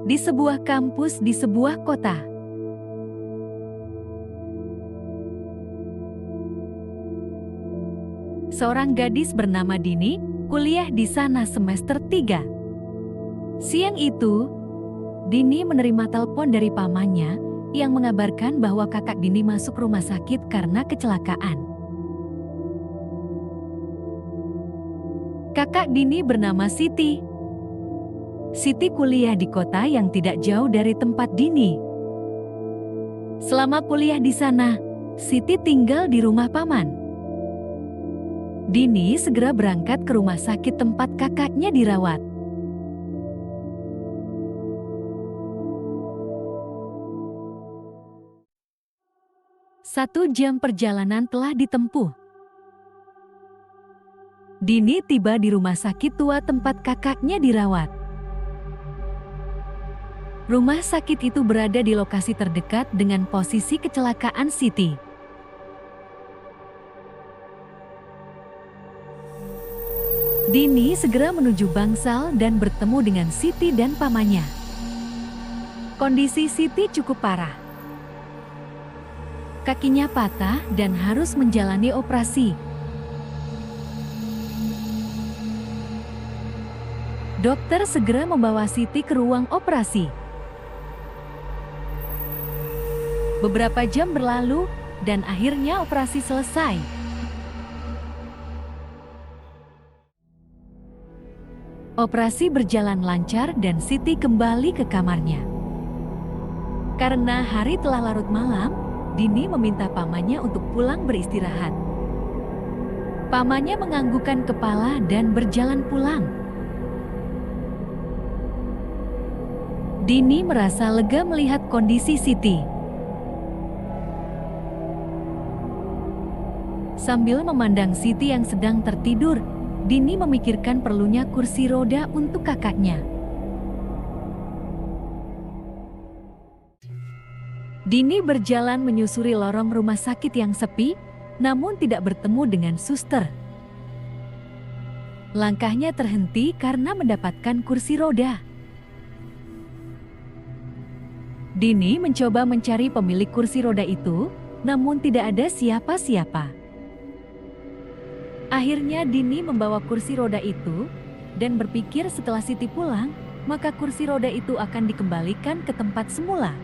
Di sebuah kampus di sebuah kota. Seorang gadis bernama Dini kuliah di sana semester 3. Siang itu, Dini menerima telepon dari pamannya yang mengabarkan bahwa kakak Dini masuk rumah sakit karena kecelakaan. Kakak Dini bernama Siti. Siti kuliah di kota yang tidak jauh dari tempat Dini. Selama kuliah di sana, Siti tinggal di rumah paman. Dini segera berangkat ke rumah sakit tempat kakaknya dirawat. Satu jam perjalanan telah ditempuh. Dini tiba di rumah sakit tua tempat kakaknya dirawat. Rumah sakit itu berada di lokasi terdekat dengan posisi kecelakaan Siti. Dini segera menuju bangsal dan bertemu dengan Siti dan pamannya. Kondisi Siti cukup parah. Kakinya patah dan harus menjalani operasi. Dokter segera membawa Siti ke ruang operasi. Beberapa jam berlalu dan akhirnya operasi selesai. Operasi berjalan lancar dan Siti kembali ke kamarnya. Karena hari telah larut malam, Dini meminta pamannya untuk pulang beristirahat. Pamannya menganggukkan kepala dan berjalan pulang. Dini merasa lega melihat kondisi Siti. Sambil memandang Siti yang sedang tertidur, Dini memikirkan perlunya kursi roda untuk kakaknya. Dini berjalan menyusuri lorong rumah sakit yang sepi, namun tidak bertemu dengan suster. Langkahnya terhenti karena mendapatkan kursi roda. Dini mencoba mencari pemilik kursi roda itu, namun tidak ada siapa-siapa. Akhirnya Dini membawa kursi roda itu dan berpikir setelah Siti pulang, maka kursi roda itu akan dikembalikan ke tempat semula.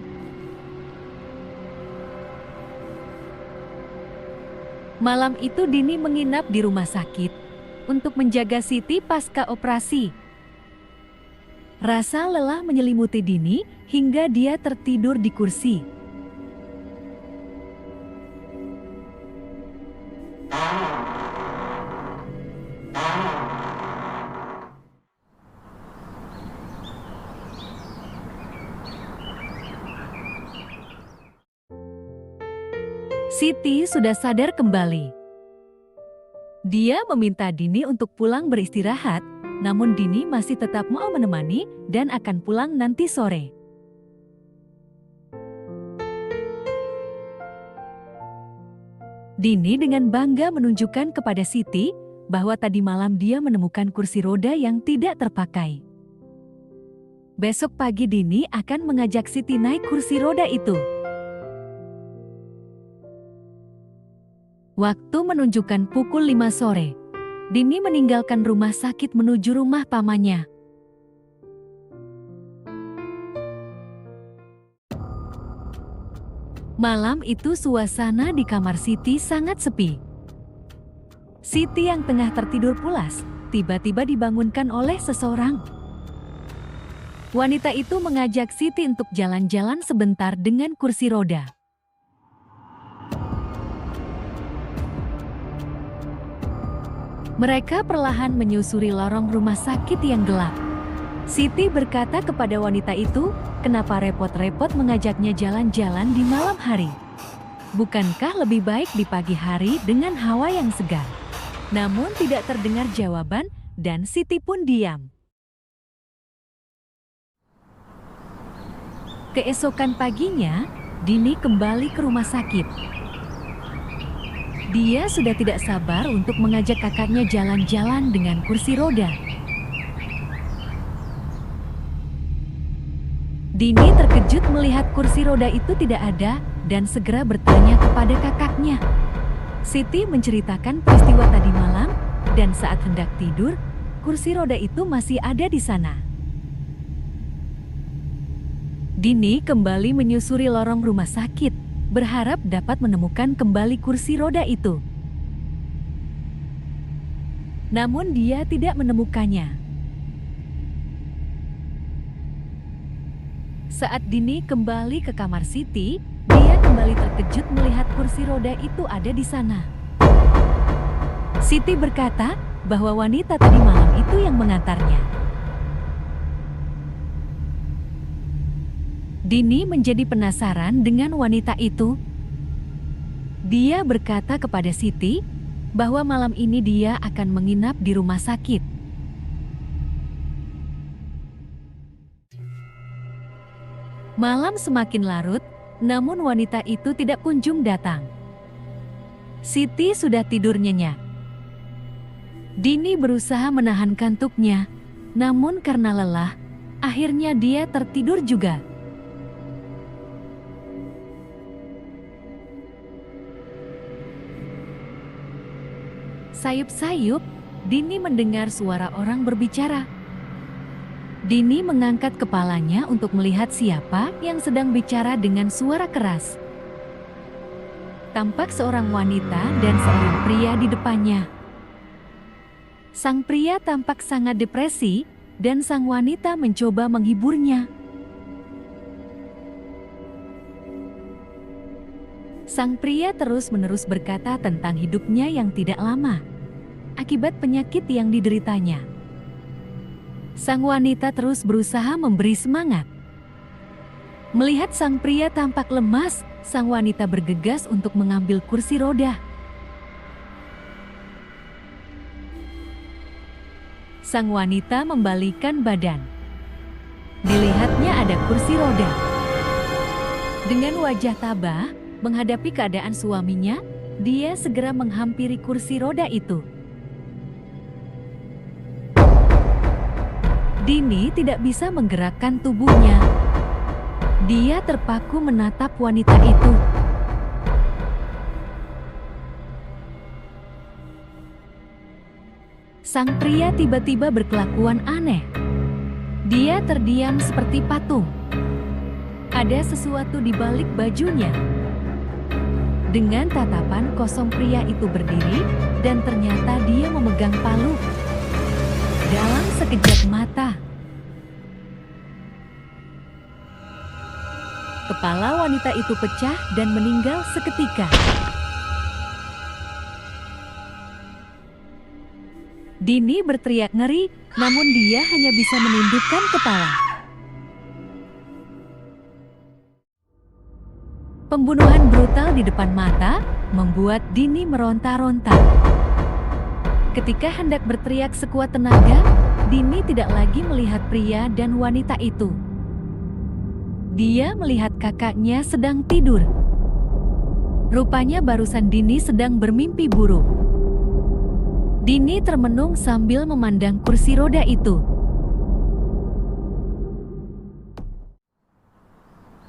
Malam itu Dini menginap di rumah sakit untuk menjaga Siti pasca operasi. Rasa lelah menyelimuti Dini hingga dia tertidur di kursi. Siti sudah sadar kembali. Dia meminta Dini untuk pulang beristirahat, namun Dini masih tetap mau menemani dan akan pulang nanti sore. Dini dengan bangga menunjukkan kepada Siti bahwa tadi malam dia menemukan kursi roda yang tidak terpakai. Besok pagi Dini akan mengajak Siti naik kursi roda itu. Waktu menunjukkan pukul 5 sore. Dini meninggalkan rumah sakit menuju rumah pamannya. Malam itu suasana di kamar Siti sangat sepi. Siti yang tengah tertidur pulas, tiba-tiba dibangunkan oleh seseorang. Wanita itu mengajak Siti untuk jalan-jalan sebentar dengan kursi roda. Mereka perlahan menyusuri lorong rumah sakit yang gelap. Siti berkata kepada wanita itu, kenapa repot-repot mengajaknya jalan-jalan di malam hari? Bukankah lebih baik di pagi hari dengan hawa yang segar? Namun tidak terdengar jawaban dan Siti pun diam. Keesokan paginya, Dini kembali ke rumah sakit. Dia sudah tidak sabar untuk mengajak kakaknya jalan-jalan dengan kursi roda. Dini terkejut melihat kursi roda itu tidak ada dan segera bertanya kepada kakaknya. Siti menceritakan peristiwa tadi malam dan saat hendak tidur, kursi roda itu masih ada di sana. Dini kembali menyusuri lorong rumah sakit, berharap dapat menemukan kembali kursi roda itu. Namun dia tidak menemukannya. Saat Dini kembali ke kamar Siti, dia kembali terkejut melihat kursi roda itu ada di sana. Siti berkata bahwa wanita tadi malam itu yang mengantarnya. Dini menjadi penasaran dengan wanita itu. Dia berkata kepada Siti bahwa malam ini dia akan menginap di rumah sakit. Malam semakin larut, namun wanita itu tidak kunjung datang. Siti sudah tidur nyenyak. Dini berusaha menahan kantuknya, namun karena lelah, akhirnya dia tertidur juga. Sayup-sayup, Dini mendengar suara orang berbicara. Dini mengangkat kepalanya untuk melihat siapa yang sedang bicara dengan suara keras. Tampak seorang wanita dan seorang pria di depannya. Sang pria tampak sangat depresi dan sang wanita mencoba menghiburnya. Sang pria terus-menerus berkata tentang hidupnya yang tidak lama akibat penyakit yang dideritanya. Sang wanita terus berusaha memberi semangat. Melihat sang pria tampak lemas, sang wanita bergegas untuk mengambil kursi roda. Sang wanita membalikkan badan. Dilihatnya ada kursi roda. Dengan wajah tabah, menghadapi keadaan suaminya, dia segera menghampiri kursi roda itu. Dini tidak bisa menggerakkan tubuhnya. Dia terpaku menatap wanita itu. Sang pria tiba-tiba berkelakuan aneh. Dia terdiam seperti patung. Ada sesuatu di balik bajunya. Dengan tatapan kosong pria itu berdiri dan ternyata dia memegang palu. Dalam sekejap mata, kepala wanita itu pecah dan meninggal seketika. Dini berteriak ngeri, namun dia hanya bisa menundukkan kepala. Pembunuhan brutal di depan mata membuat Dini meronta-ronta. Ketika hendak berteriak sekuat tenaga, Dini tidak lagi melihat pria dan wanita itu. Dia melihat kakaknya sedang tidur. Rupanya barusan Dini sedang bermimpi buruk. Dini termenung sambil memandang kursi roda itu.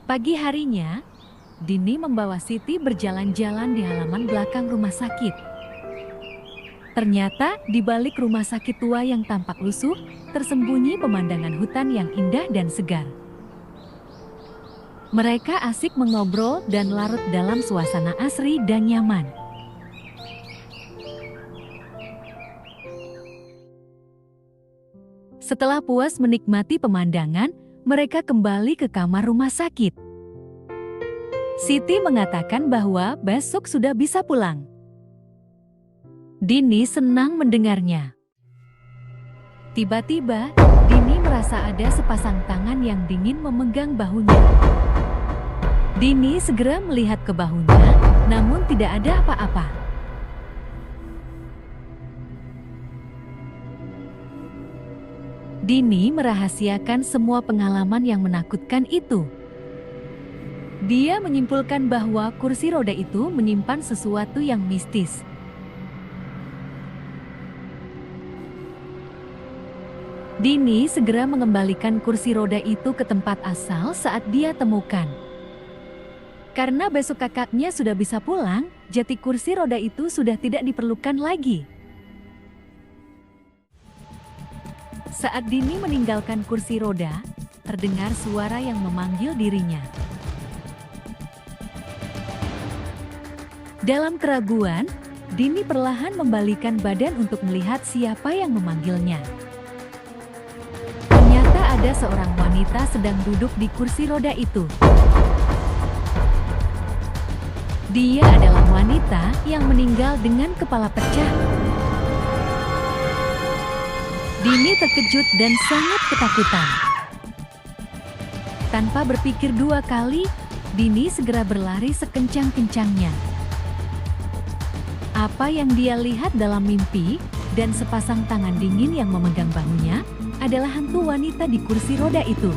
Pagi harinya, Dini membawa Siti berjalan-jalan di halaman belakang rumah sakit. Ternyata di balik rumah sakit tua yang tampak lusuh, tersembunyi pemandangan hutan yang indah dan segar. Mereka asik mengobrol dan larut dalam suasana asri dan nyaman. Setelah puas menikmati pemandangan, mereka kembali ke kamar rumah sakit. Siti mengatakan bahwa besok sudah bisa pulang. Dini senang mendengarnya. Tiba-tiba, Dini merasa ada sepasang tangan yang dingin memegang bahunya. Dini segera melihat ke bahunya, namun tidak ada apa-apa. Dini merahasiakan semua pengalaman yang menakutkan itu. Dia menyimpulkan bahwa kursi roda itu menyimpan sesuatu yang mistis. Dini segera mengembalikan kursi roda itu ke tempat asal saat dia temukan. Karena besok kakaknya sudah bisa pulang, jati kursi roda itu sudah tidak diperlukan lagi. Saat Dini meninggalkan kursi roda, terdengar suara yang memanggil dirinya. Dalam keraguan, Dini perlahan membalikan badan untuk melihat siapa yang memanggilnya. Ternyata ada seorang wanita sedang duduk di kursi roda itu. Dia adalah wanita yang meninggal dengan kepala pecah. Dini terkejut dan sangat ketakutan. Tanpa berpikir dua kali, Dini segera berlari sekencang-kencangnya. Apa yang dia lihat dalam mimpi dan sepasang tangan dingin yang memegang bahunya adalah hantu wanita di kursi roda itu.